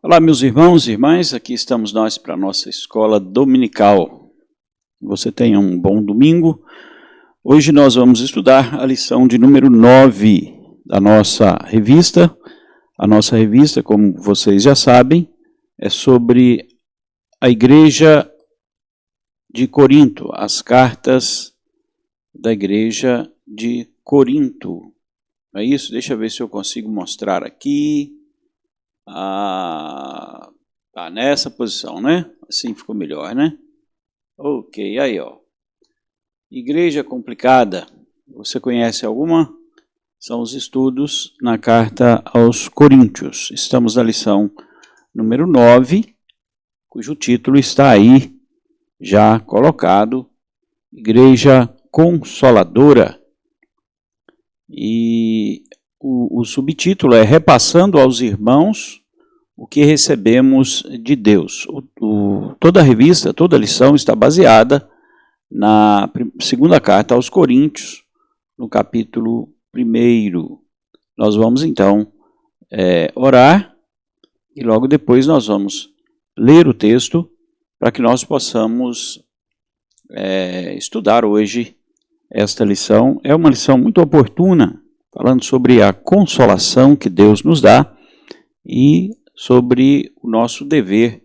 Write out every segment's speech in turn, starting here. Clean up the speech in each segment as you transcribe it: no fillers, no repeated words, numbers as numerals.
Olá, meus irmãos e irmãs, aqui estamos nós para a nossa escola dominical. Você tenha um bom domingo. Hoje nós vamos estudar a lição de número 9 da nossa revista. A nossa revista, como vocês já sabem, é sobre a igreja de Corinto, as cartas da igreja de Corinto. É isso? Deixa eu ver se eu consigo mostrar aqui. Tá nessa posição, né? Assim ficou melhor, né? Ok, aí ó. Igreja complicada. Você conhece alguma? São os estudos na carta aos Coríntios. Estamos na lição número 9, cujo título está aí já colocado. Igreja Consoladora. E o subtítulo é Repassando aos Irmãos o que recebemos de Deus. Toda a revista, toda a lição está baseada na segunda carta aos Coríntios, no capítulo 1. Nós vamos então orar e logo depois nós vamos ler o texto para que nós possamos estudar hoje esta lição. É uma lição muito oportuna, falando sobre a consolação que Deus nos dá e sobre o nosso dever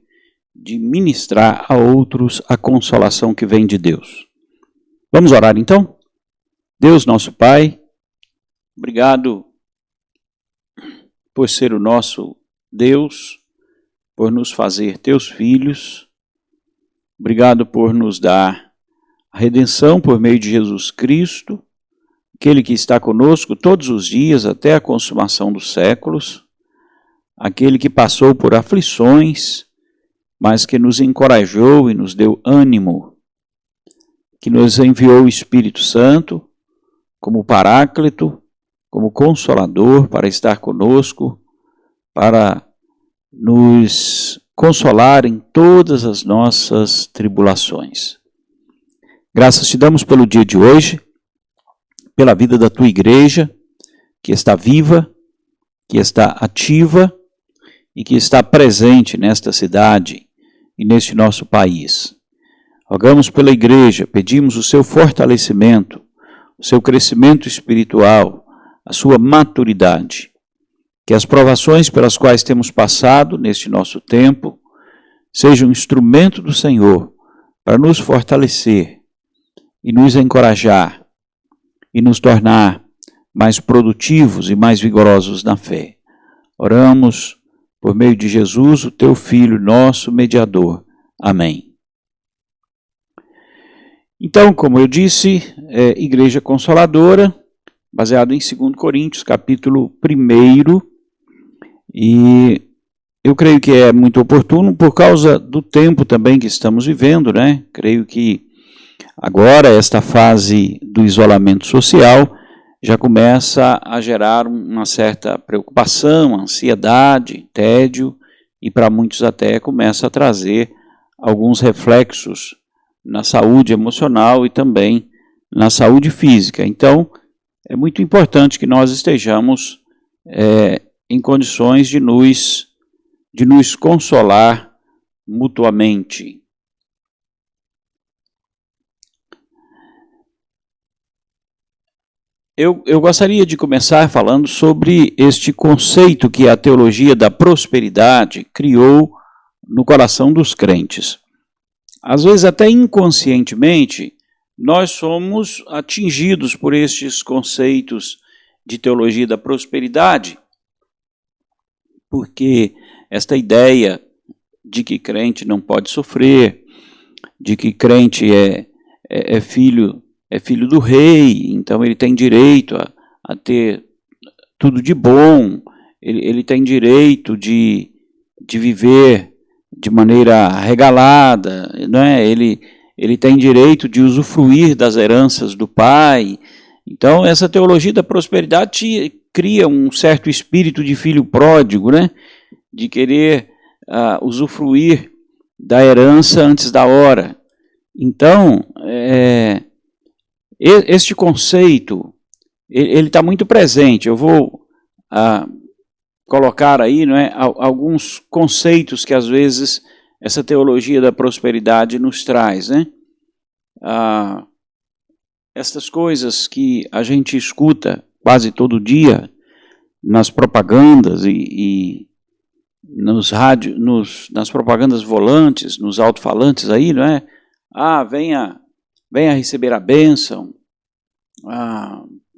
de ministrar a outros a consolação que vem de Deus. Vamos orar então? Deus nosso Pai, obrigado por ser o nosso Deus, por nos fazer teus filhos, obrigado por nos dar a redenção por meio de Jesus Cristo, aquele que está conosco todos os dias até a consumação dos séculos, aquele que passou por aflições, mas que nos encorajou e nos deu ânimo, que nos enviou o Espírito Santo como Paráclito, como Consolador para estar conosco, para nos consolar em todas as nossas tribulações. Graças te damos pelo dia de hoje, pela vida da tua igreja, que está viva, que está ativa e que está presente nesta cidade e neste nosso país. Rogamos pela igreja, pedimos o seu fortalecimento, o seu crescimento espiritual, a sua maturidade. Que as provações pelas quais temos passado neste nosso tempo sejam um instrumento do Senhor para nos fortalecer e nos encorajar e nos tornar mais produtivos e mais vigorosos na fé. Oramos por meio de Jesus, o teu Filho, nosso mediador. Amém. Então, como eu disse, Igreja Consoladora, baseado em 2 Coríntios, capítulo 1, e eu creio que é muito oportuno por causa do tempo também que estamos vivendo, né? Creio que agora esta fase do isolamento social já começa a gerar uma certa preocupação, ansiedade, tédio, e para muitos até começa a trazer alguns reflexos na saúde emocional e também na saúde física. Então, é muito importante que nós estejamos em condições de nos consolar mutuamente. Eu gostaria de começar falando sobre este conceito que a teologia da prosperidade criou no coração dos crentes. Às vezes, até inconscientemente, nós somos atingidos por estes conceitos de teologia da prosperidade, porque esta ideia de que crente não pode sofrer, de que crente é filho do rei, então ele tem direito a ter tudo de bom, ele tem direito de viver de maneira regalada, né? Ele tem direito de usufruir das heranças do pai. Então, essa teologia da prosperidade cria um certo espírito de filho pródigo, né? De querer usufruir da herança antes da hora. Então, este conceito, ele está muito presente. Eu vou colocar aí, não é, alguns conceitos que às vezes essa teologia da prosperidade nos traz, né? Estas coisas que a gente escuta quase todo dia nas propagandas e nos rádios, nas propagandas volantes, nos alto-falantes aí, não é? Venha receber a bênção.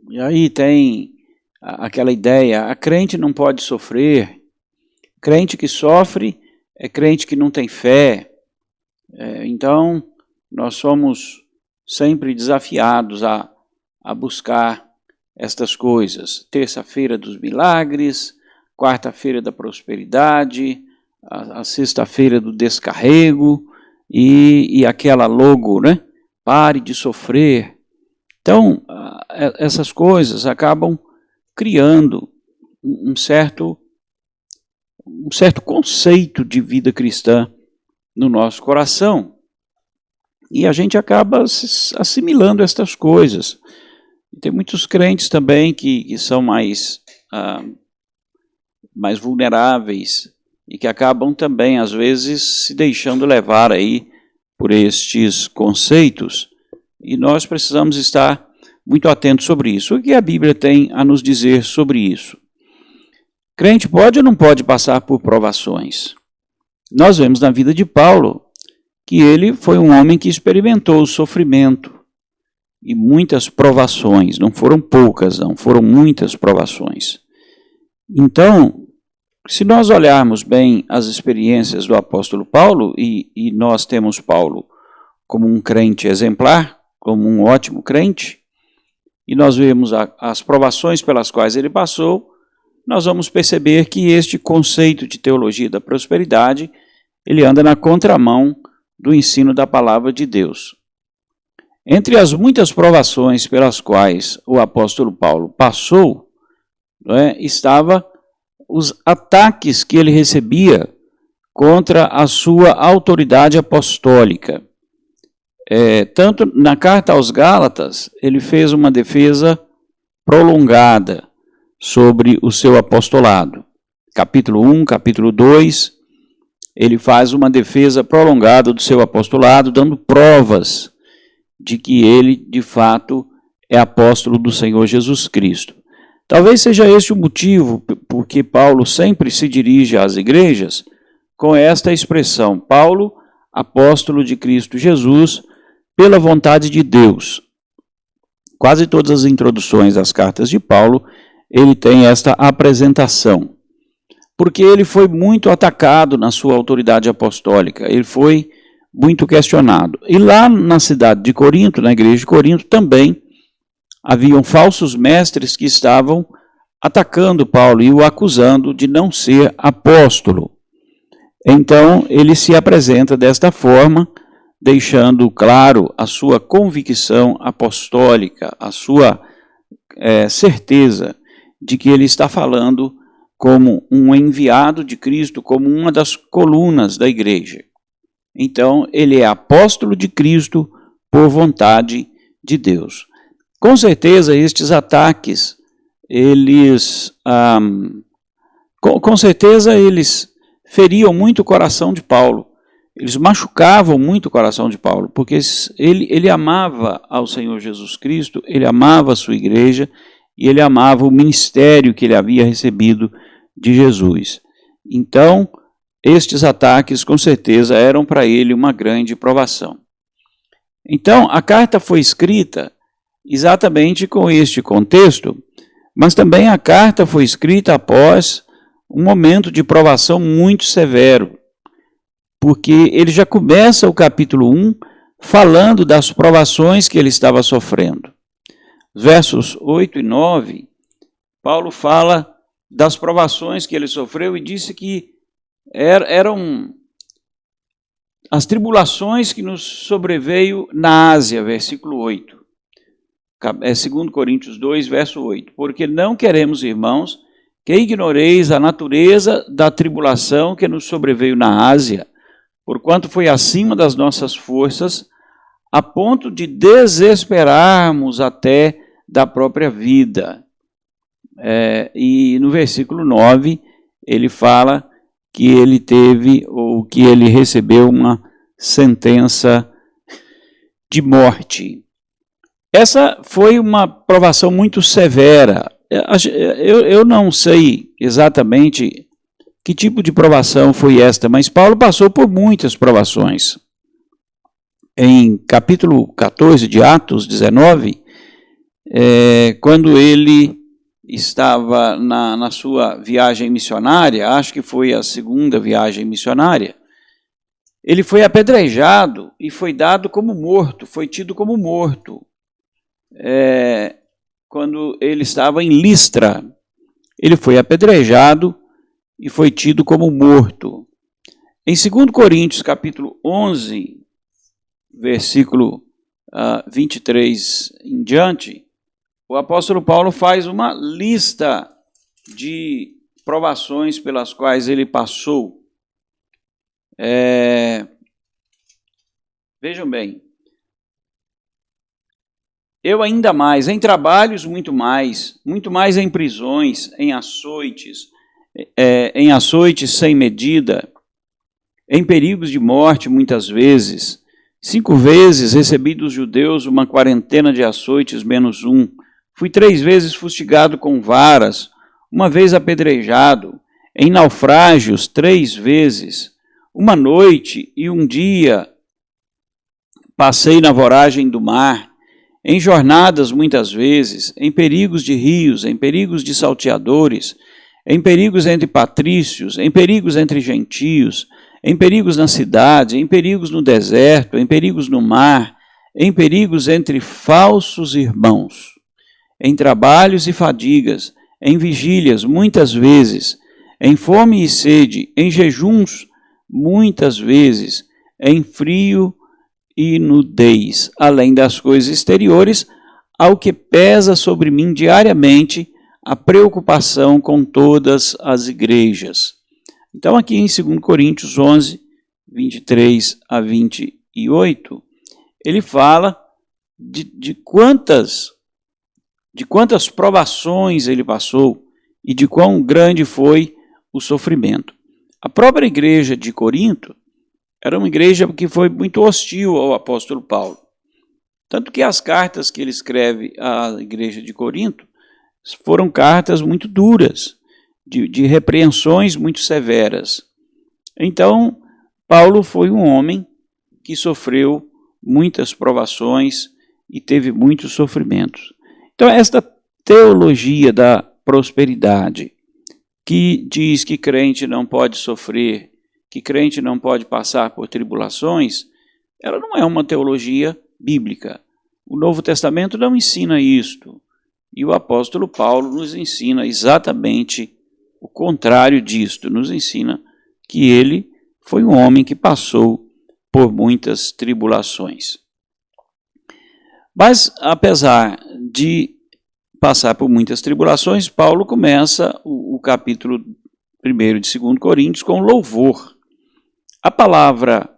E aí tem aquela ideia, a crente não pode sofrer, crente que sofre é crente que não tem fé. Então, nós somos sempre desafiados a buscar estas coisas. Terça-feira dos milagres, quarta-feira da prosperidade, a sexta-feira do descarrego e aquela logo, né? Pare de sofrer. Então, essas coisas acabam criando um certo conceito de vida cristã no nosso coração. E a gente acaba assimilando estas coisas. Tem muitos crentes também que são mais vulneráveis e que acabam também, às vezes, se deixando levar aí por estes conceitos. E nós precisamos estar muito atentos sobre isso. O que a Bíblia tem a nos dizer sobre isso? Crente pode ou não pode passar por provações? Nós vemos na vida de Paulo que ele foi um homem que experimentou o sofrimento e muitas provações. Não foram poucas, não, foram muitas provações. Então, se nós olharmos bem as experiências do apóstolo Paulo, e nós temos Paulo como um crente exemplar, como um ótimo crente, e nós vemos as provações pelas quais ele passou, nós vamos perceber que este conceito de teologia da prosperidade, ele anda na contramão do ensino da palavra de Deus. Entre as muitas provações pelas quais o apóstolo Paulo passou, estava os ataques que ele recebia contra a sua autoridade apostólica. Tanto na carta aos Gálatas, ele fez uma defesa prolongada sobre o seu apostolado. Capítulo 1, capítulo 2, ele faz uma defesa prolongada do seu apostolado, dando provas de que ele, de fato, é apóstolo do Senhor Jesus Cristo. Talvez seja este o motivo porque Paulo sempre se dirige às igrejas com esta expressão: Paulo, apóstolo de Cristo Jesus, pela vontade de Deus. Quase todas as introduções às cartas de Paulo, ele tem esta apresentação, porque ele foi muito atacado na sua autoridade apostólica, ele foi muito questionado. E lá na cidade de Corinto, na igreja de Corinto, também haviam falsos mestres que estavam atacando Paulo e o acusando de não ser apóstolo. Então, ele se apresenta desta forma, deixando claro a sua convicção apostólica, a sua certeza de que ele está falando como um enviado de Cristo, como uma das colunas da igreja. Então, ele é apóstolo de Cristo por vontade de Deus. Com certeza, estes ataques, eles feriam muito o coração de Paulo. Eles machucavam muito o coração de Paulo, porque ele amava ao Senhor Jesus Cristo, ele amava a sua igreja e ele amava o ministério que ele havia recebido de Jesus. Então, estes ataques, com certeza, eram para ele uma grande provação. Então, a carta foi escrita exatamente com este contexto, mas também a carta foi escrita após um momento de provação muito severo, porque ele já começa o capítulo 1 falando das provações que ele estava sofrendo. Versos 8 e 9, Paulo fala das provações que ele sofreu e disse que eram as tribulações que nos sobreveio na Ásia, versículo 8. 2 Coríntios 2, verso 8. Porque não queremos, irmãos, que ignoreis a natureza da tribulação que nos sobreveio na Ásia, porquanto foi acima das nossas forças, a ponto de desesperarmos até da própria vida. E no versículo 9, ele fala que ele teve, ou que ele recebeu uma sentença de morte. Essa foi uma provação muito severa. Eu não sei exatamente que tipo de provação foi esta, mas Paulo passou por muitas provações. Em capítulo 14 de Atos 19, quando ele estava na sua viagem missionária, acho que foi a segunda viagem missionária, ele foi apedrejado e foi dado como morto, foi tido como morto. Quando ele estava em Listra, ele foi apedrejado e foi tido como morto. Em 2 Coríntios, capítulo 11, versículo 23 em diante, o apóstolo Paulo faz uma lista de provações pelas quais ele passou. Vejam bem, eu ainda mais, em trabalhos muito mais em prisões, em açoites sem medida, em perigos de morte muitas vezes. 5 vezes recebi dos judeus uma quarentena de açoites menos 1. Fui 3 vezes fustigado com varas, uma vez apedrejado, em naufrágios 3 vezes. Uma noite e um dia passei na voragem do mar, em jornadas muitas vezes, em perigos de rios, em perigos de salteadores, em perigos entre patrícios, em perigos entre gentios, em perigos na cidade, em perigos no deserto, em perigos no mar, em perigos entre falsos irmãos, em trabalhos e fadigas, em vigílias muitas vezes, em fome e sede, em jejuns muitas vezes, em frio e nudez, além das coisas exteriores, ao que pesa sobre mim diariamente a preocupação com todas as igrejas. Então, aqui em 2 Coríntios 11, 23 a 28, ele fala de quantas provações ele passou e de quão grande foi o sofrimento. A própria igreja de Corinto era uma igreja que foi muito hostil ao apóstolo Paulo. Tanto que as cartas que ele escreve à igreja de Corinto foram cartas muito duras, de repreensões muito severas. Então, Paulo foi um homem que sofreu muitas provações e teve muitos sofrimentos. Então, esta teologia da prosperidade, que diz que crente não pode sofrer, que crente não pode passar por tribulações, ela não é uma teologia bíblica. O Novo Testamento não ensina isto. E o apóstolo Paulo nos ensina exatamente o contrário disto. Nos ensina que ele foi um homem que passou por muitas tribulações. Mas, apesar de passar por muitas tribulações, Paulo começa o capítulo 1 de 2 Coríntios com louvor. A palavra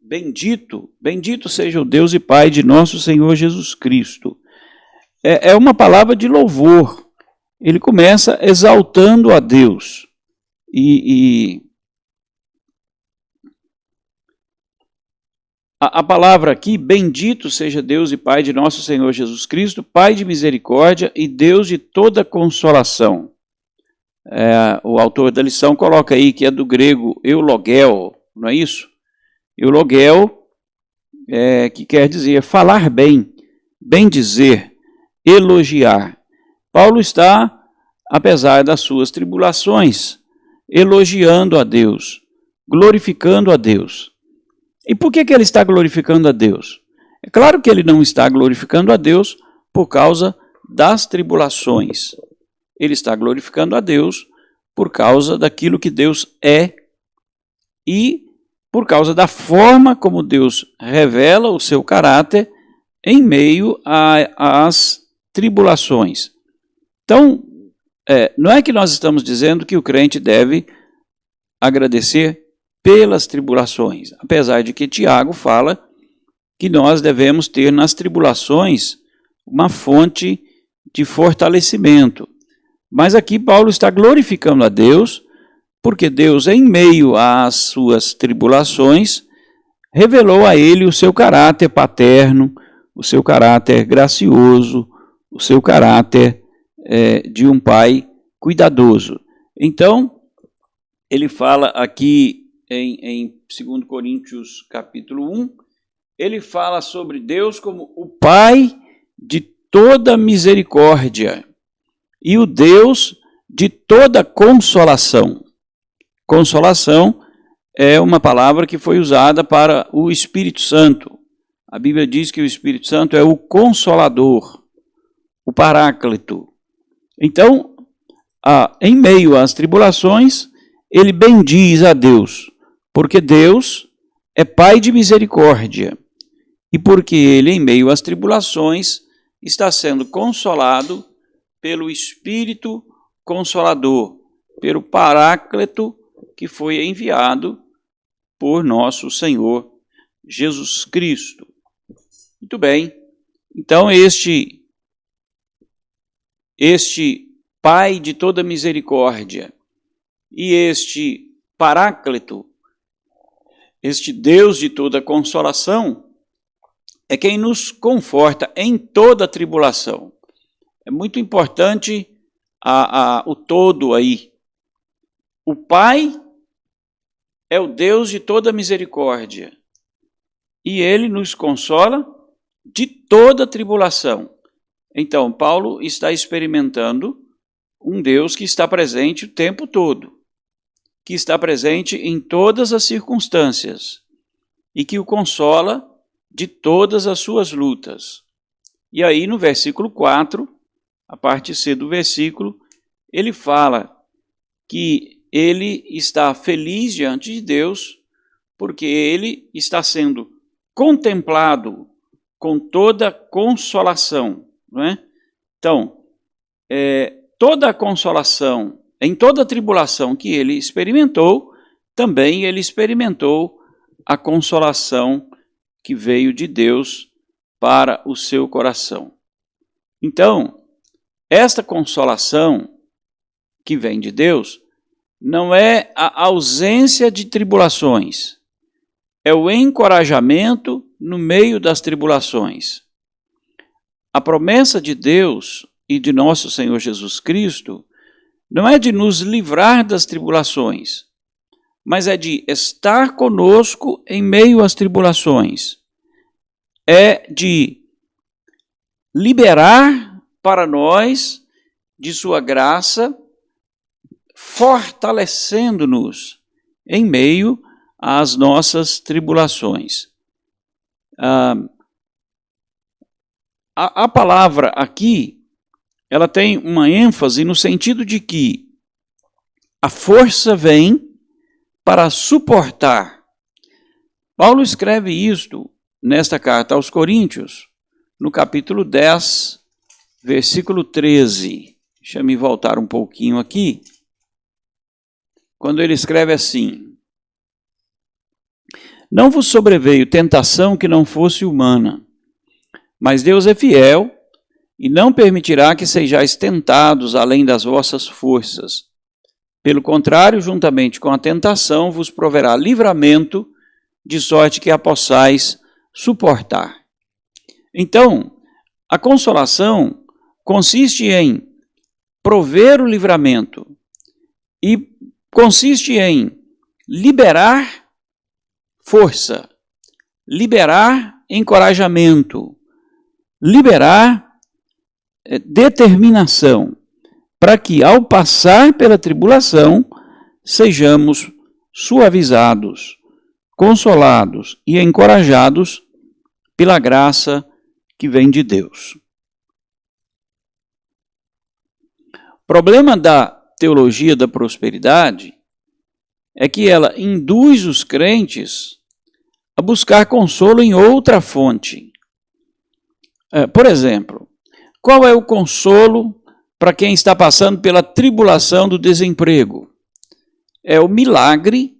bendito seja o Deus e Pai de nosso Senhor Jesus Cristo. É uma palavra de louvor. Ele começa exaltando a Deus. A palavra aqui, bendito seja Deus e Pai de nosso Senhor Jesus Cristo, Pai de misericórdia e Deus de toda consolação. O autor da lição coloca aí que é do grego eulogel, não é isso? Eulogel, que quer dizer falar bem, bem dizer, elogiar. Paulo está, apesar das suas tribulações, elogiando a Deus, glorificando a Deus. E por que ele está glorificando a Deus? É claro que ele não está glorificando a Deus por causa das tribulações. Ele está glorificando a Deus por causa daquilo que Deus é e por causa da forma como Deus revela o seu caráter em meio às tribulações. Então, não é que nós estamos dizendo que o crente deve agradecer pelas tribulações, apesar de que Tiago fala que nós devemos ter nas tribulações uma fonte de fortalecimento. Mas aqui Paulo está glorificando a Deus, porque Deus, em meio às suas tribulações, revelou a ele o seu caráter paterno, o seu caráter gracioso, o seu caráter de um pai cuidadoso. Então, ele fala aqui em 2 Coríntios capítulo 1, ele fala sobre Deus como o Pai de toda misericórdia e o Deus de toda consolação. Consolação é uma palavra que foi usada para o Espírito Santo. A Bíblia diz que o Espírito Santo é o Consolador, o Paráclito. Então, em meio às tribulações, ele bendiz a Deus, porque Deus é Pai de misericórdia e porque ele, em meio às tribulações, está sendo consolado pelo Espírito Consolador, pelo Paráclito que foi enviado por nosso Senhor Jesus Cristo. Muito bem, então este Pai de toda misericórdia e este Paráclito, este Deus de toda consolação, é quem nos conforta em toda tribulação. É muito importante o todo aí. O Pai é o Deus de toda misericórdia e ele nos consola de toda tribulação. Então, Paulo está experimentando um Deus que está presente o tempo todo, que está presente em todas as circunstâncias e que o consola de todas as suas lutas. E aí no versículo 4, a parte C do versículo, ele fala que ele está feliz diante de Deus porque ele está sendo contemplado com toda consolação, não é? Então, toda a consolação, em toda a tribulação que ele experimentou, também ele experimentou a consolação que veio de Deus para o seu coração. Então, esta consolação que vem de Deus não é a ausência de tribulações, é o encorajamento no meio das tribulações. A promessa de Deus e de nosso Senhor Jesus Cristo não é de nos livrar das tribulações, mas é de estar conosco em meio às tribulações. É de liberar para nós de sua graça, fortalecendo-nos em meio às nossas tribulações. A palavra aqui, ela tem uma ênfase no sentido de que a força vem para suportar. Paulo escreve isto nesta carta aos Coríntios, no capítulo 10, versículo 13. Deixa eu voltar um pouquinho aqui. Quando ele escreve assim: não vos sobreveio tentação que não fosse humana, mas Deus é fiel e não permitirá que sejais tentados além das vossas forças. Pelo contrário, juntamente com a tentação, vos proverá livramento, de sorte que a possais suportar. Então, a consolação consiste em prover o livramento e consiste em liberar força, liberar encorajamento, liberar determinação, para que ao passar pela tribulação sejamos suavizados, consolados e encorajados pela graça que vem de Deus. O problema da teologia da prosperidade é que ela induz os crentes a buscar consolo em outra fonte. Por exemplo, qual é o consolo para quem está passando pela tribulação do desemprego? É o milagre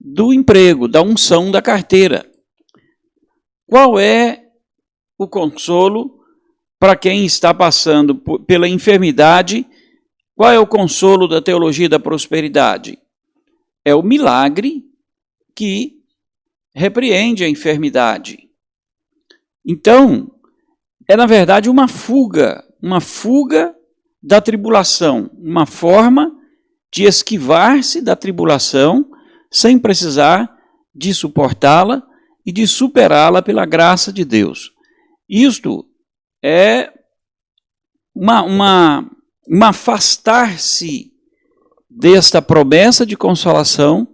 do emprego, da unção da carteira. Qual é o consolo para quem está passando pela enfermidade, qual é o consolo da teologia da prosperidade? É o milagre que repreende a enfermidade. Então, é na verdade uma fuga da tribulação, uma forma de esquivar-se da tribulação sem precisar de suportá-la e de superá-la pela graça de Deus. Isto é um afastar-se desta promessa de consolação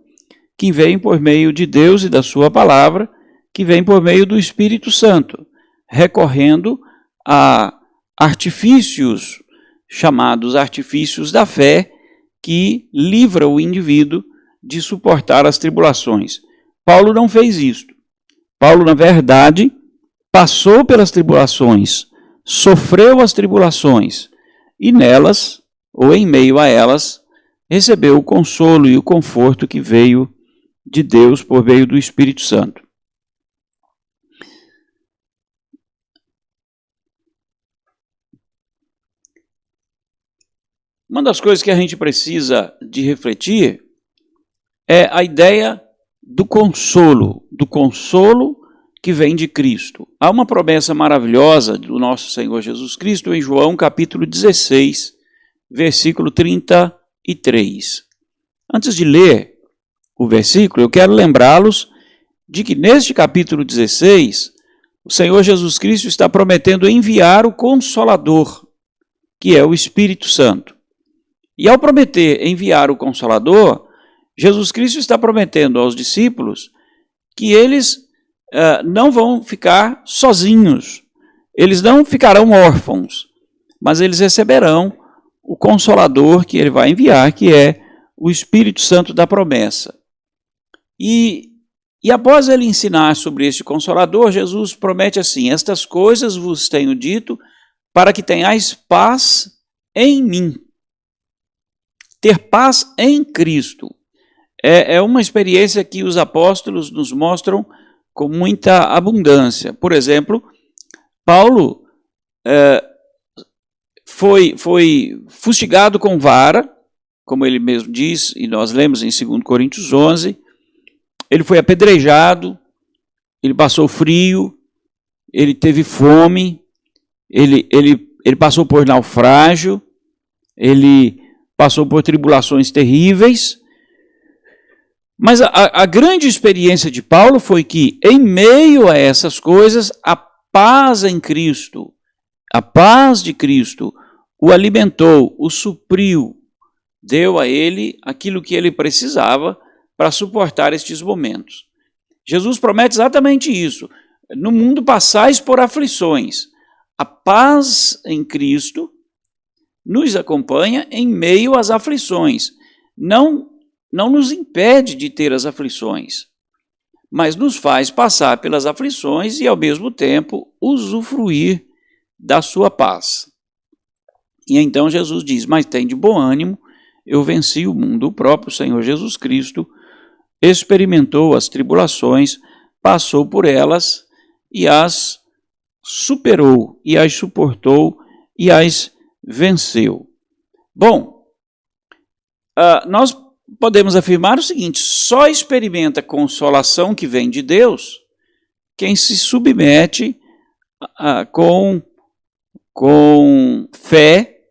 que vem por meio de Deus e da sua palavra, que vem por meio do Espírito Santo, recorrendo a artifícios chamados artifícios da fé, que livra o indivíduo de suportar as tribulações. Paulo não fez isto. Paulo, na verdade, passou pelas tribulações, sofreu as tribulações, e nelas, ou em meio a elas, recebeu o consolo e o conforto que veio de Deus por meio do Espírito Santo. Uma das coisas que a gente precisa de refletir é a ideia do consolo que vem de Cristo. Há uma promessa maravilhosa do nosso Senhor Jesus Cristo em João capítulo 16, versículo 33. Antes de ler o versículo, eu quero lembrá-los de que neste capítulo 16, o Senhor Jesus Cristo está prometendo enviar o Consolador, que é o Espírito Santo. E ao prometer enviar o Consolador, Jesus Cristo está prometendo aos discípulos que eles não vão ficar sozinhos, eles não ficarão órfãos, mas eles receberão o Consolador que ele vai enviar, que é o Espírito Santo da promessa. E após ele ensinar sobre este Consolador, Jesus promete assim: estas coisas vos tenho dito para que tenhais paz em mim. Ter paz em Cristo é uma experiência que os apóstolos nos mostram com muita abundância. Por exemplo, Paulo foi fustigado com vara, como ele mesmo diz, e nós lemos em 2 Coríntios 11, ele foi apedrejado, ele passou frio, ele teve fome, ele passou por naufrágio, ele passou por tribulações terríveis, mas a grande experiência de Paulo foi que, em meio a essas coisas, a paz em Cristo, a paz de Cristo, o alimentou, o supriu, deu a ele aquilo que ele precisava para suportar estes momentos. Jesus promete exatamente isso. No mundo passais por aflições. A paz em Cristo nos acompanha em meio às aflições. Não nos impede de ter as aflições, mas nos faz passar pelas aflições e, ao mesmo tempo, usufruir da sua paz. E então Jesus diz: mas tem de bom ânimo, eu venci o mundo. O próprio Senhor Jesus Cristo experimentou as tribulações, passou por elas e as superou, e as suportou, e as venceu. Bom, nós podemos afirmar o seguinte: só experimenta consolação que vem de Deus quem se submete com fé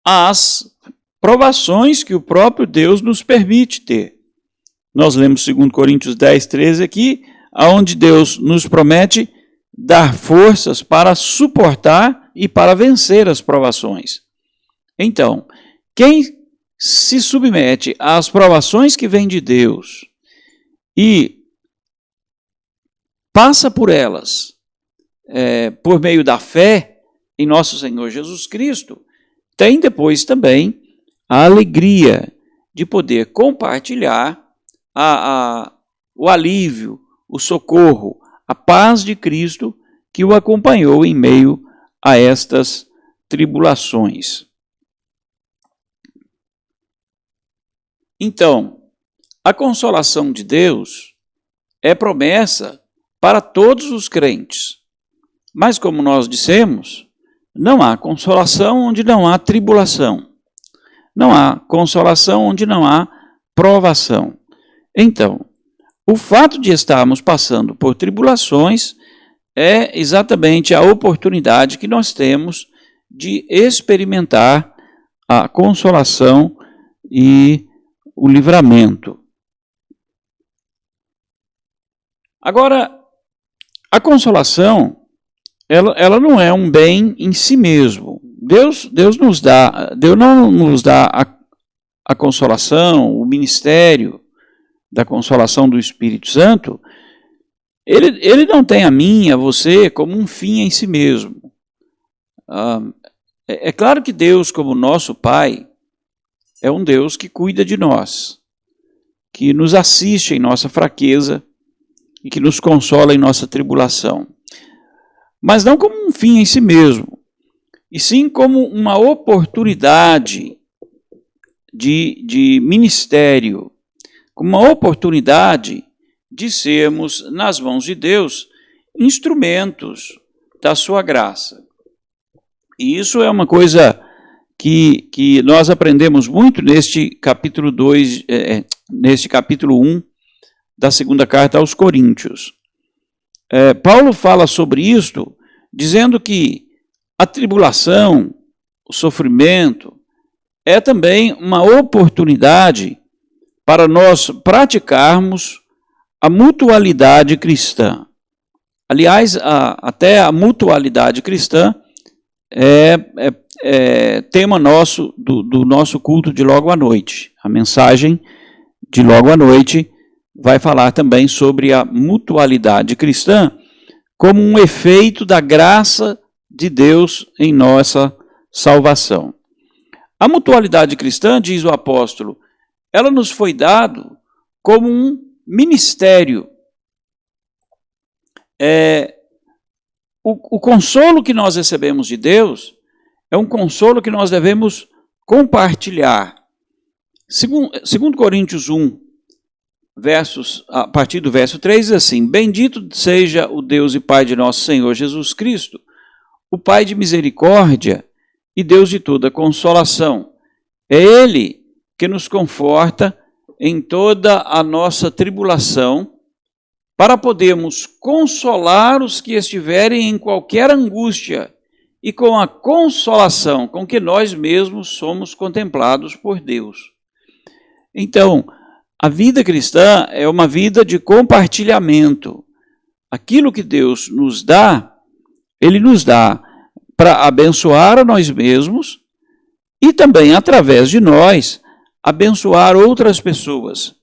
às provações que o próprio Deus nos permite ter. Nós lemos 2 Coríntios 10, 13 aqui, onde Deus nos promete dar forças para suportar e para vencer as provações. Então, quem se submete às provações que vêm de Deus e passa por elas por meio da fé em nosso Senhor Jesus Cristo, tem depois também a alegria de poder compartilhar o alívio, o socorro, a paz de Cristo que o acompanhou em meio a estas tribulações. Então, a consolação de Deus é promessa para todos os crentes. Mas, como nós dissemos, não há consolação onde não há tribulação. Não há consolação onde não há provação. Então, o fato de estarmos passando por tribulações é exatamente a oportunidade que nós temos de experimentar a consolação e o livramento. Agora, a consolação, ela não é um bem em si mesmo. Deus não nos dá a consolação, o ministério da consolação do Espírito Santo. Ele não tem a mim, a você, como um fim em si mesmo. É claro que Deus, como nosso Pai, é um Deus que cuida de nós, que nos assiste em nossa fraqueza e que nos consola em nossa tribulação. Mas não como um fim em si mesmo, e sim como uma oportunidade de ministério, como uma oportunidade de sermos, nas mãos de Deus, instrumentos da sua graça. E isso é uma coisa que nós aprendemos muito neste capítulo 2, neste capítulo 1 da segunda carta aos Coríntios. Paulo fala sobre isto, dizendo que a tribulação, o sofrimento, é também uma oportunidade para nós praticarmos a mutualidade cristã. Aliás, até a mutualidade cristã é tema nosso do nosso culto de logo à noite. A mensagem de logo à noite vai falar também sobre a mutualidade cristã como um efeito da graça de Deus em nossa salvação. A mutualidade cristã, diz o apóstolo, ela nos foi dado como um ministério. O consolo que nós recebemos de Deus é um consolo que nós devemos compartilhar. Segundo Coríntios 1, a partir do verso 3, diz assim: Bendito seja o Deus e Pai de nosso Senhor Jesus Cristo, o Pai de misericórdia e Deus de toda consolação. É Ele que nos conforta em toda a nossa tribulação, para podermos consolar os que estiverem em qualquer angústia e com a consolação com que nós mesmos somos contemplados por Deus. Então, a vida cristã é uma vida de compartilhamento. Aquilo que Deus nos dá, Ele nos dá para abençoar a nós mesmos e também, através de nós, abençoar outras pessoas.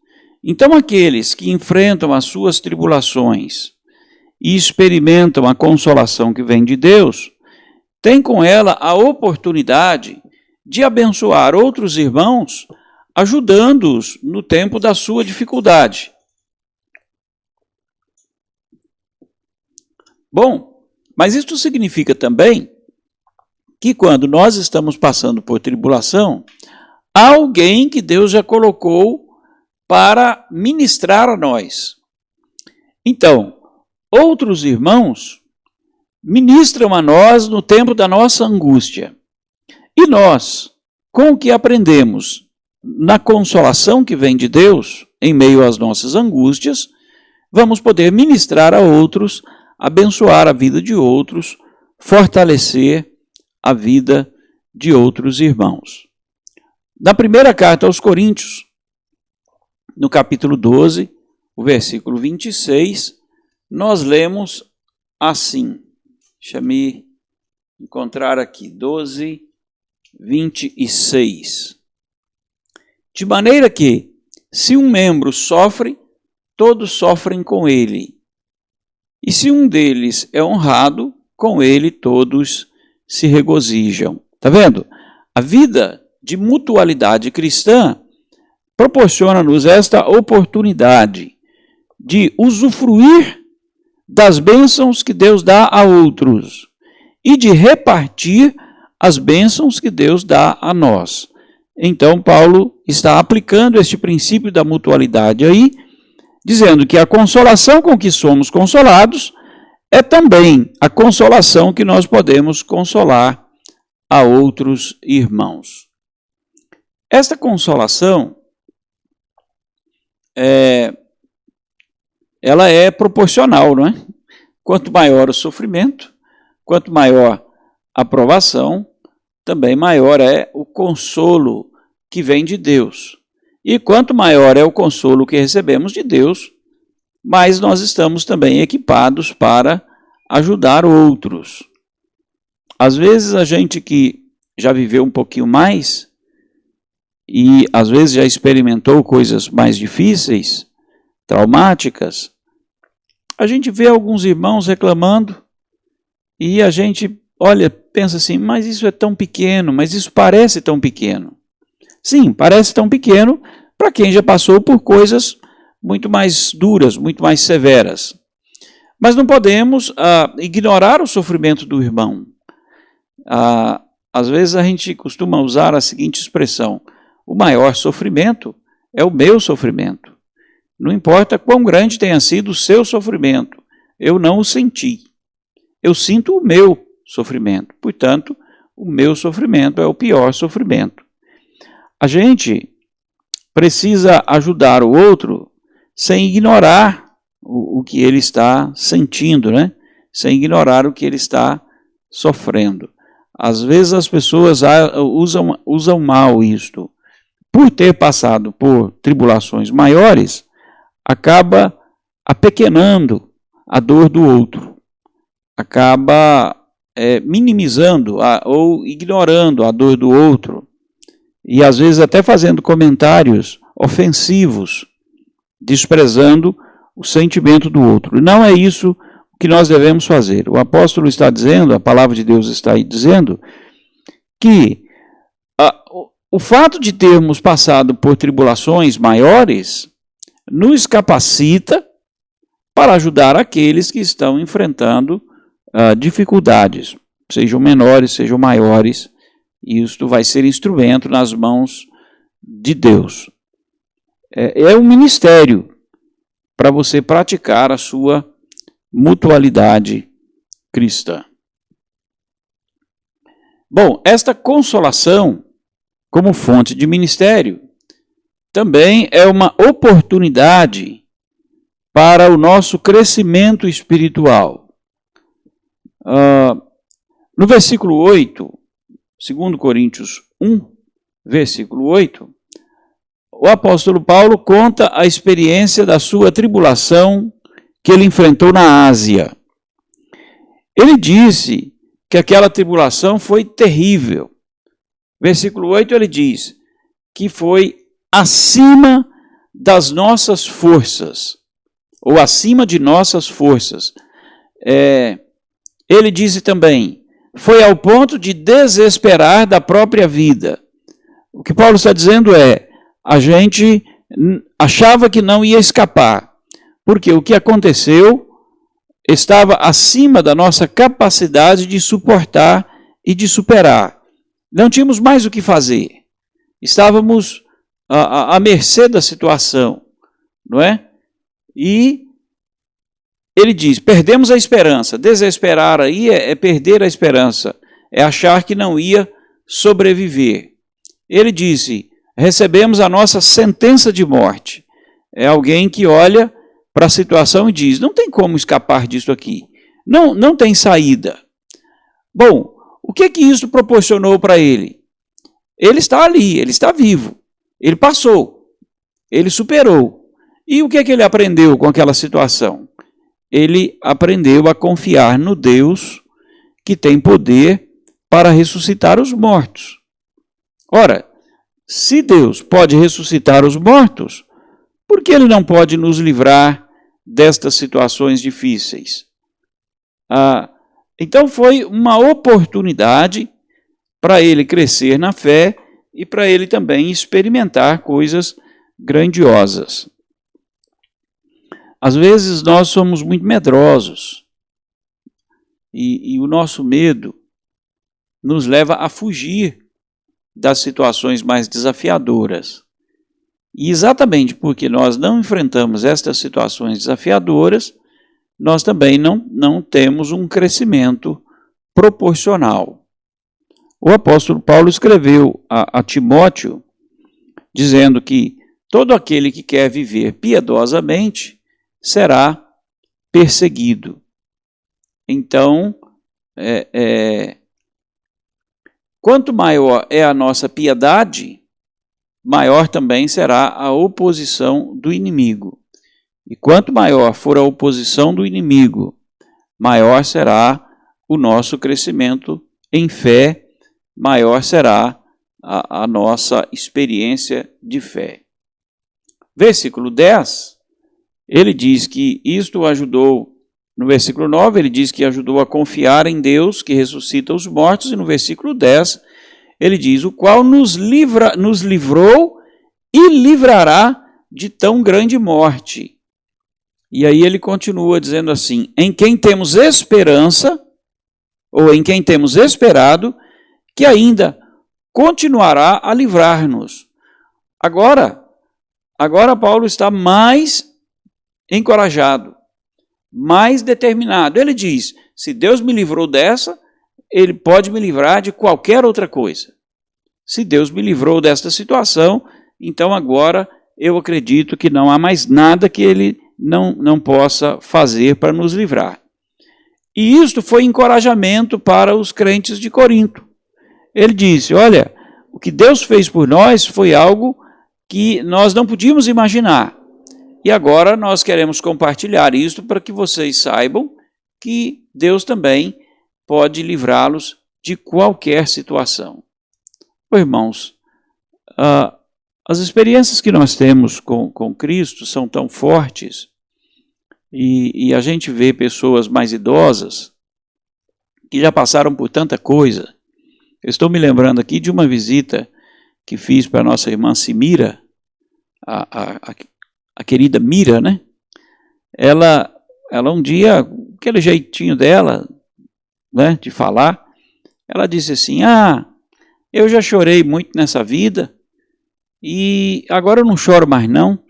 Então, aqueles que enfrentam as suas tribulações e experimentam a consolação que vem de Deus, têm com ela a oportunidade de abençoar outros irmãos, ajudando-os no tempo da sua dificuldade. Bom, mas isso significa também que quando nós estamos passando por tribulação, há alguém que Deus já colocou para ministrar a nós. Então, outros irmãos ministram a nós no tempo da nossa angústia. E nós, com o que aprendemos na consolação que vem de Deus, em meio às nossas angústias, vamos poder ministrar a outros, abençoar a vida de outros, fortalecer a vida de outros irmãos. Na primeira carta aos Coríntios, no capítulo 12, o versículo 26, nós lemos assim. Deixa me encontrar aqui, 12, 26. De maneira que, se um membro sofre, todos sofrem com ele. E se um deles é honrado, com ele todos se regozijam. Está vendo? A vida de mutualidade cristã proporciona-nos esta oportunidade de usufruir das bênçãos que Deus dá a outros e de repartir as bênçãos que Deus dá a nós. Então, Paulo está aplicando este princípio da mutualidade aí, dizendo que a consolação com que somos consolados é também a consolação que nós podemos consolar a outros irmãos. Esta consolação, ela é proporcional, não é? Quanto maior o sofrimento, quanto maior a provação, também maior é o consolo que vem de Deus. E quanto maior é o consolo que recebemos de Deus, mais nós estamos também equipados para ajudar outros. Às vezes a gente que já viveu um pouquinho mais e às vezes já experimentou coisas mais difíceis, traumáticas, a gente vê alguns irmãos reclamando e a gente olha, pensa assim, mas isso é tão pequeno, mas isso parece tão pequeno. Sim, parece tão pequeno para quem já passou por coisas muito mais duras, muito mais severas. Mas não podemos ignorar o sofrimento do irmão. Às vezes a gente costuma usar a seguinte expressão: o maior sofrimento é o meu sofrimento. Não importa quão grande tenha sido o seu sofrimento, eu não o senti. Eu sinto o meu sofrimento. Portanto, o meu sofrimento é o pior sofrimento. A gente precisa ajudar o outro sem ignorar o que ele está sentindo, né? Sem ignorar o que ele está sofrendo. Às vezes as pessoas usam mal isto. Por ter passado por tribulações maiores, acaba apequenando a dor do outro. Acaba minimizando ou ignorando a dor do outro. E às vezes até fazendo comentários ofensivos, desprezando o sentimento do outro. Não é isso que nós devemos fazer. O apóstolo está dizendo, a palavra de Deus está aí dizendo, que o fato de termos passado por tribulações maiores nos capacita para ajudar aqueles que estão enfrentando dificuldades, sejam menores, sejam maiores. Isto vai ser instrumento nas mãos de Deus. É um ministério para você praticar a sua mutualidade cristã. Bom, esta consolação, como fonte de ministério, também é uma oportunidade para o nosso crescimento espiritual. No versículo 8, 2 Coríntios 1, versículo 8, o apóstolo Paulo conta a experiência da sua tribulação que ele enfrentou na Ásia. Ele disse que aquela tribulação foi terrível. Versículo 8 ele diz que foi acima das nossas forças, ou acima de nossas forças. Ele disse também, foi ao ponto de desesperar da própria vida. O que Paulo está dizendo a gente achava que não ia escapar, porque o que aconteceu estava acima da nossa capacidade de suportar e de superar. Não tínhamos mais o que fazer. Estávamos à mercê da situação, não é? E ele diz, perdemos a esperança. Desesperar aí é perder a esperança, é achar que não ia sobreviver. Ele disse, recebemos a nossa sentença de morte. É alguém que olha para a situação e diz, não tem como escapar disso aqui. Não tem saída. Bom, o que isso proporcionou para ele? Ele está ali, ele está vivo. Ele passou, ele superou. E o que ele aprendeu com aquela situação? Ele aprendeu a confiar no Deus que tem poder para ressuscitar os mortos. Ora, se Deus pode ressuscitar os mortos, por que Ele não pode nos livrar destas situações difíceis? Então foi uma oportunidade para ele crescer na fé e para ele também experimentar coisas grandiosas. Às vezes nós somos muito medrosos e o nosso medo nos leva a fugir das situações mais desafiadoras. E exatamente porque nós não enfrentamos estas situações desafiadoras, nós também não temos um crescimento proporcional. O apóstolo Paulo escreveu a Timóteo, dizendo que todo aquele que quer viver piedosamente será perseguido. Então, quanto maior é a nossa piedade, maior também será a oposição do inimigo. E quanto maior for a oposição do inimigo, maior será o nosso crescimento em fé, maior será a nossa experiência de fé. Versículo 10, ele diz que isto ajudou, no versículo 9, ele diz que ajudou a confiar em Deus, que ressuscita os mortos, e no versículo 10, ele diz, o qual nos livrou e livrará de tão grande morte. E aí ele continua dizendo assim, em quem temos esperança, ou em quem temos esperado, que ainda continuará a livrar-nos. Agora Paulo está mais encorajado, mais determinado. Ele diz, se Deus me livrou dessa, Ele pode me livrar de qualquer outra coisa. Se Deus me livrou desta situação, então agora eu acredito que não há mais nada que Ele não possa fazer para nos livrar. E isto foi encorajamento para os crentes de Corinto. Ele disse, olha, o que Deus fez por nós foi algo que nós não podíamos imaginar. E agora nós queremos compartilhar isso para que vocês saibam que Deus também pode livrá-los de qualquer situação. Irmãos, as experiências que nós temos com Cristo são tão fortes e a gente vê pessoas mais idosas que já passaram por tanta coisa. Eu estou me lembrando aqui de uma visita que fiz para a nossa irmã Simira, a querida Mira, né? Ela um dia, aquele jeitinho dela, né, de falar, ela disse assim, eu já chorei muito nessa vida e agora eu não choro mais não.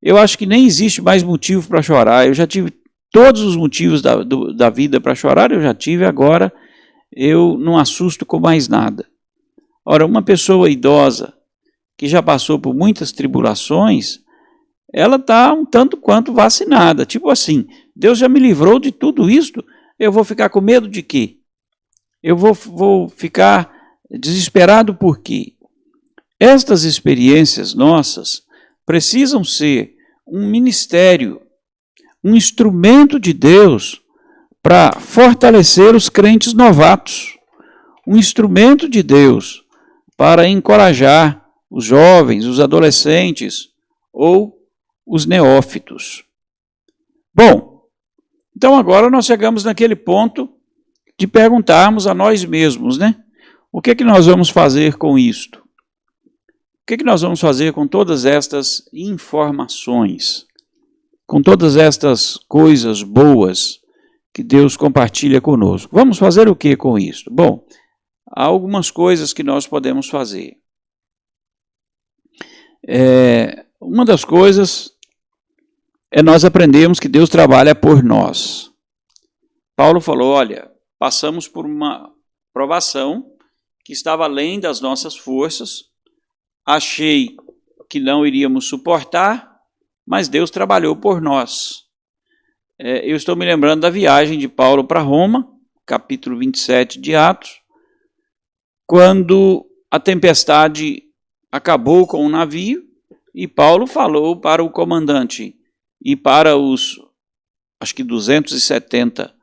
Eu acho que nem existe mais motivo para chorar. Eu já tive todos os motivos da vida para chorar, eu já tive, agora eu não assusto com mais nada. Ora, uma pessoa idosa que já passou por muitas tribulações, ela está um tanto quanto vacinada. Tipo assim, Deus já me livrou de tudo isto, eu vou ficar com medo de quê? Eu vou ficar desesperado por quê? Estas experiências nossas precisam ser um ministério, um instrumento de Deus para fortalecer os crentes novatos, um instrumento de Deus para encorajar os jovens, os adolescentes ou os neófitos. Bom, então agora nós chegamos naquele ponto de perguntarmos a nós mesmos, né? O que é que nós vamos fazer com isto? O que é que nós vamos fazer com todas estas informações? Com todas estas coisas boas que Deus compartilha conosco. Vamos fazer o que com isso? Bom, há algumas coisas que nós podemos fazer. Uma das coisas é nós aprendermos que Deus trabalha por nós. Paulo falou, olha, passamos por uma provação que estava além das nossas forças, achei que não iríamos suportar, mas Deus trabalhou por nós. Eu estou me lembrando da viagem de Paulo para Roma, capítulo 27 de Atos, quando a tempestade acabou com o navio e Paulo falou para o comandante e para os, acho que 270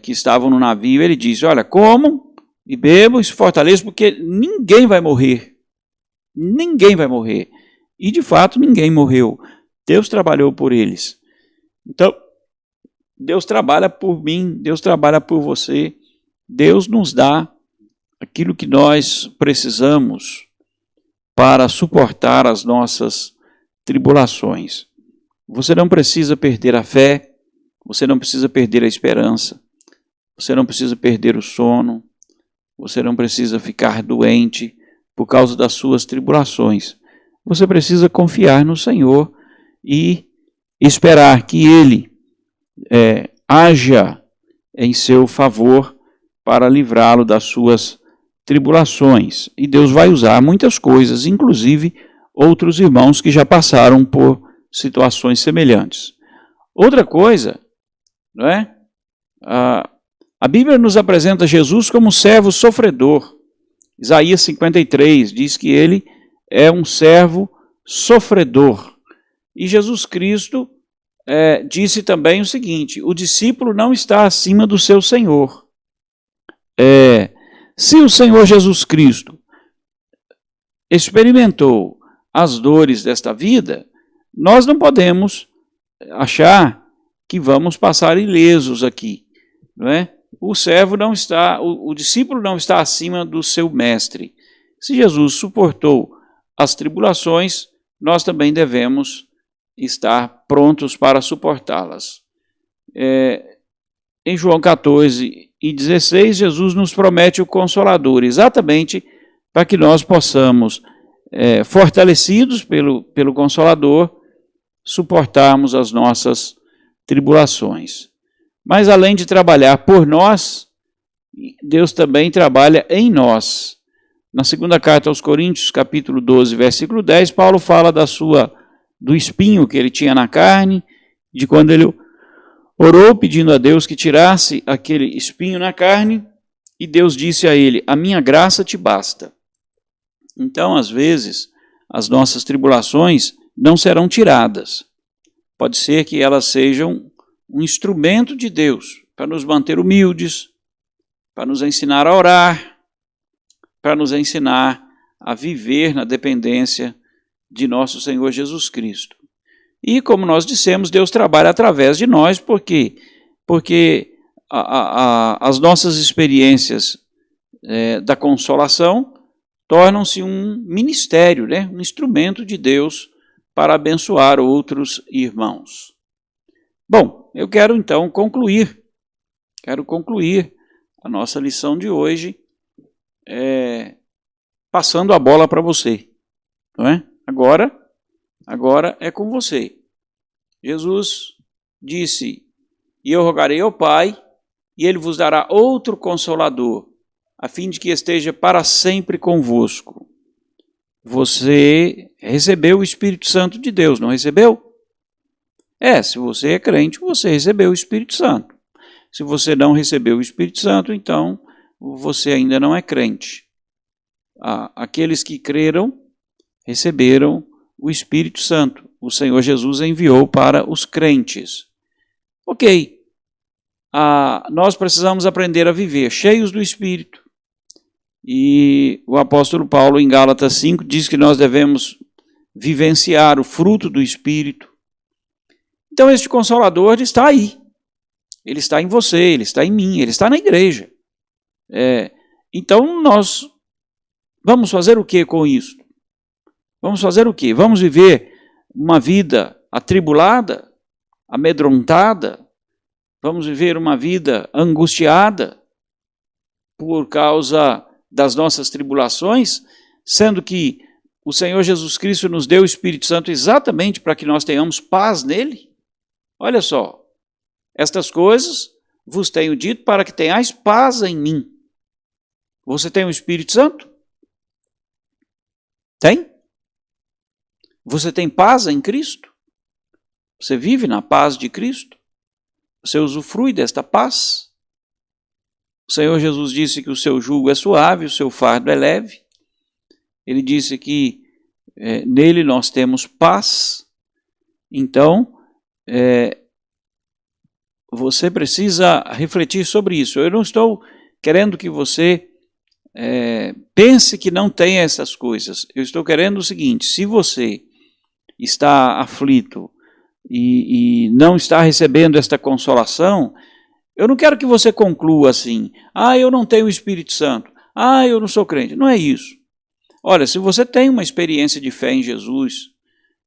que estavam no navio, ele disse, olha, comam e bebam e se fortaleçam, porque ninguém vai morrer. Ninguém vai morrer. E de fato ninguém morreu. Deus trabalhou por eles. Então, Deus trabalha por mim, Deus trabalha por você, Deus nos dá aquilo que nós precisamos para suportar as nossas tribulações. Você não precisa perder a fé, você não precisa perder a esperança, você não precisa perder o sono, você não precisa ficar doente por causa das suas tribulações. você precisa confiar no Senhor e esperar que Ele haja em seu favor para livrá-lo das suas tribulações. E Deus vai usar muitas coisas, inclusive outros irmãos que já passaram por situações semelhantes. Outra coisa, não é? A Bíblia nos apresenta Jesus como servo sofredor. Isaías 53 diz que ele é um servo sofredor. E Jesus Cristo disse também o seguinte: o discípulo não está acima do seu Senhor. Se o Senhor Jesus Cristo experimentou as dores desta vida, nós não podemos achar que vamos passar ilesos aqui, não é? O servo não está, o discípulo não está acima do seu mestre. Se Jesus suportou as tribulações, nós também devemos estar prontos para suportá-las. Em João 14:16, Jesus nos promete o Consolador, exatamente para que nós possamos, fortalecidos pelo Consolador, suportarmos as nossas tribulações. Mas além de trabalhar por nós, Deus também trabalha em nós. Na segunda carta aos Coríntios, capítulo 12, versículo 10, Paulo fala do espinho que ele tinha na carne, de quando ele orou pedindo a Deus que tirasse aquele espinho na carne, e Deus disse a ele: a minha graça te basta. Então, às vezes, as nossas tribulações não serão tiradas. Pode ser que elas sejam um instrumento de Deus para nos manter humildes, para nos ensinar a orar, para nos ensinar a viver na dependência de nosso Senhor Jesus Cristo. E, como nós dissemos, Deus trabalha através de nós, porque as nossas experiências da consolação tornam-se um ministério, né? Um instrumento de Deus para abençoar outros irmãos. Bom, eu quero então concluir a nossa lição de hoje passando a bola para você, não é? Agora é com você. Jesus disse: e eu rogarei ao Pai, e Ele vos dará outro Consolador, a fim de que esteja para sempre convosco. Você recebeu o Espírito Santo de Deus, não recebeu? Se você é crente, você recebeu o Espírito Santo. Se você não recebeu o Espírito Santo, então você ainda não é crente. Aqueles que creram, receberam o Espírito Santo. O Senhor Jesus enviou para os crentes. Ok, nós precisamos aprender a viver cheios do Espírito. E o apóstolo Paulo, em Gálatas 5, diz que nós devemos vivenciar o fruto do Espírito. Então, este Consolador está aí. Ele está em você, ele está em mim, ele está na igreja. Então, nós vamos fazer o que com isso? Vamos fazer o quê? Vamos viver uma vida atribulada, amedrontada? Vamos viver uma vida angustiada por causa das nossas tribulações, sendo que o Senhor Jesus Cristo nos deu o Espírito Santo exatamente para que nós tenhamos paz nele? Olha só, estas coisas vos tenho dito para que tenhais paz em mim. Você tem o Espírito Santo? Tem? Você tem paz em Cristo? Você vive na paz de Cristo? Você usufrui desta paz? O Senhor Jesus disse que o seu jugo é suave, o seu fardo é leve. Ele disse que nele nós temos paz. Então, você precisa refletir sobre isso. Eu não estou querendo que você pense que não tem essas coisas. Eu estou querendo o seguinte: se você está aflito e não está recebendo esta consolação, eu não quero que você conclua assim: eu não tenho o Espírito Santo, eu não sou crente. Não é isso. Olha, se você tem uma experiência de fé em Jesus,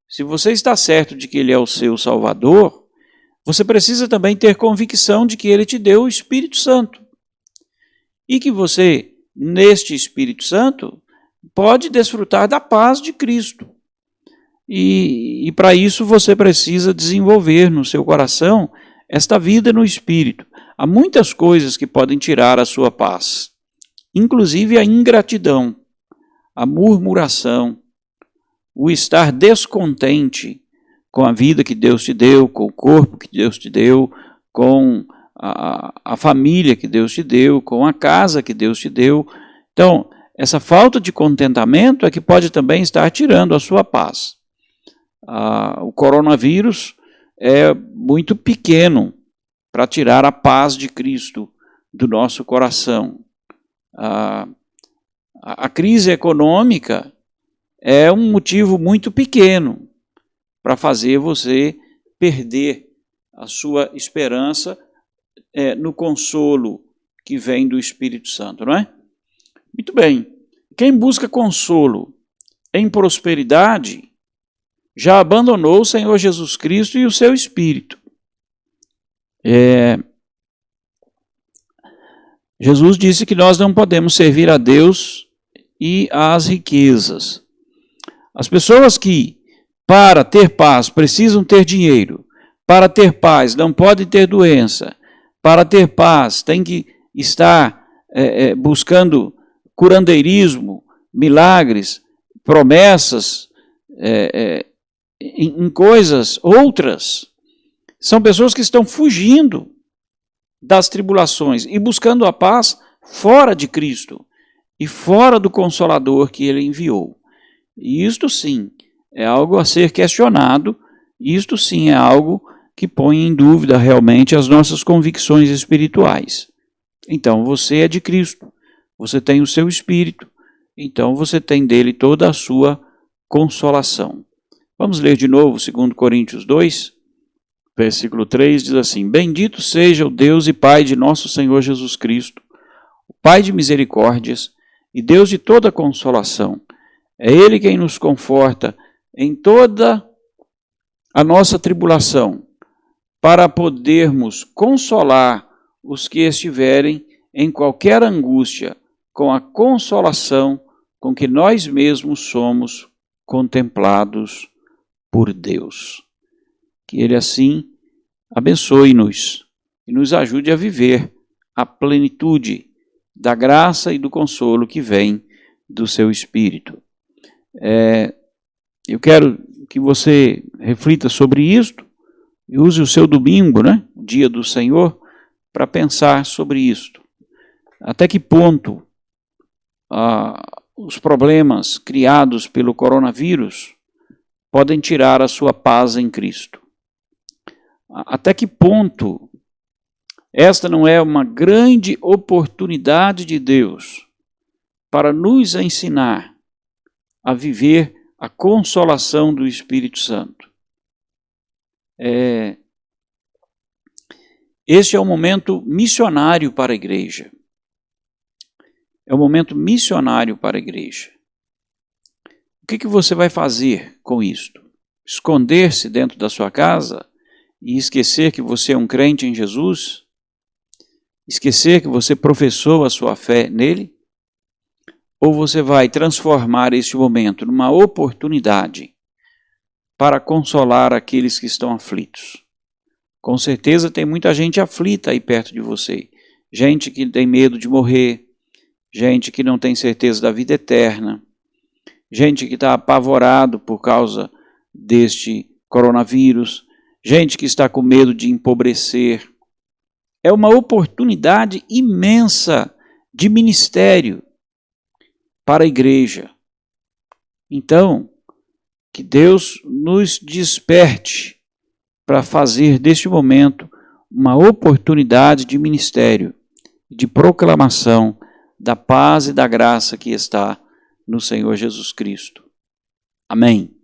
se você está certo de que Ele é o seu Salvador, você precisa também ter convicção de que Ele te deu o Espírito Santo. E que você, neste Espírito Santo, pode desfrutar da paz de Cristo. E para isso você precisa desenvolver no seu coração esta vida no Espírito. Há muitas coisas que podem tirar a sua paz, inclusive a ingratidão, a murmuração, o estar descontente com a vida que Deus te deu, com o corpo que Deus te deu, com a família que Deus te deu, com a casa que Deus te deu. Então, essa falta de contentamento é que pode também estar tirando a sua paz. O coronavírus é muito pequeno para tirar a paz de Cristo do nosso coração. A crise econômica é um motivo muito pequeno para fazer você perder a sua esperança no consolo que vem do Espírito Santo, não é? Muito bem. Quem busca consolo em prosperidade já abandonou o Senhor Jesus Cristo e o seu Espírito. Jesus disse que nós não podemos servir a Deus e às riquezas. As pessoas que, para ter paz, precisam ter dinheiro, para ter paz, não podem ter doença, para ter paz, tem que estar buscando curandeirismo, milagres, promessas, em coisas outras, são pessoas que estão fugindo das tribulações e buscando a paz fora de Cristo e fora do Consolador que Ele enviou. E isto sim é algo a ser questionado, isto sim é algo que põe em dúvida realmente as nossas convicções espirituais. Então você é de Cristo, você tem o seu Espírito, então você tem dele toda a sua consolação. Vamos ler de novo 2 Coríntios 2, versículo 3, diz assim: Bendito seja o Deus e Pai de nosso Senhor Jesus Cristo, o Pai de misericórdias e Deus de toda consolação. É Ele quem nos conforta em toda a nossa tribulação, para podermos consolar os que estiverem em qualquer angústia, com a consolação com que nós mesmos somos contemplados por Deus. Que Ele assim abençoe-nos e nos ajude a viver a plenitude da graça e do consolo que vem do seu Espírito. Eu quero que você reflita sobre isto e use o seu domingo, o dia do Senhor, para pensar sobre isto. Até que ponto os problemas criados pelo coronavírus podem tirar a sua paz em Cristo? Até que ponto esta não é uma grande oportunidade de Deus para nos ensinar a viver a consolação do Espírito Santo? Este é um momento missionário para a igreja. É um momento missionário para a igreja. O que você vai fazer com isto? Esconder-se dentro da sua casa e esquecer que você é um crente em Jesus? Esquecer que você professou a sua fé nele? Ou você vai transformar este momento numa oportunidade para consolar aqueles que estão aflitos? Com certeza tem muita gente aflita aí perto de você. Gente que tem medo de morrer, gente que não tem certeza da vida eterna, gente que está apavorado por causa deste coronavírus, gente que está com medo de empobrecer. É uma oportunidade imensa de ministério para a igreja. Então, que Deus nos desperte para fazer deste momento uma oportunidade de ministério, de proclamação da paz e da graça que está no Senhor Jesus Cristo. Amém.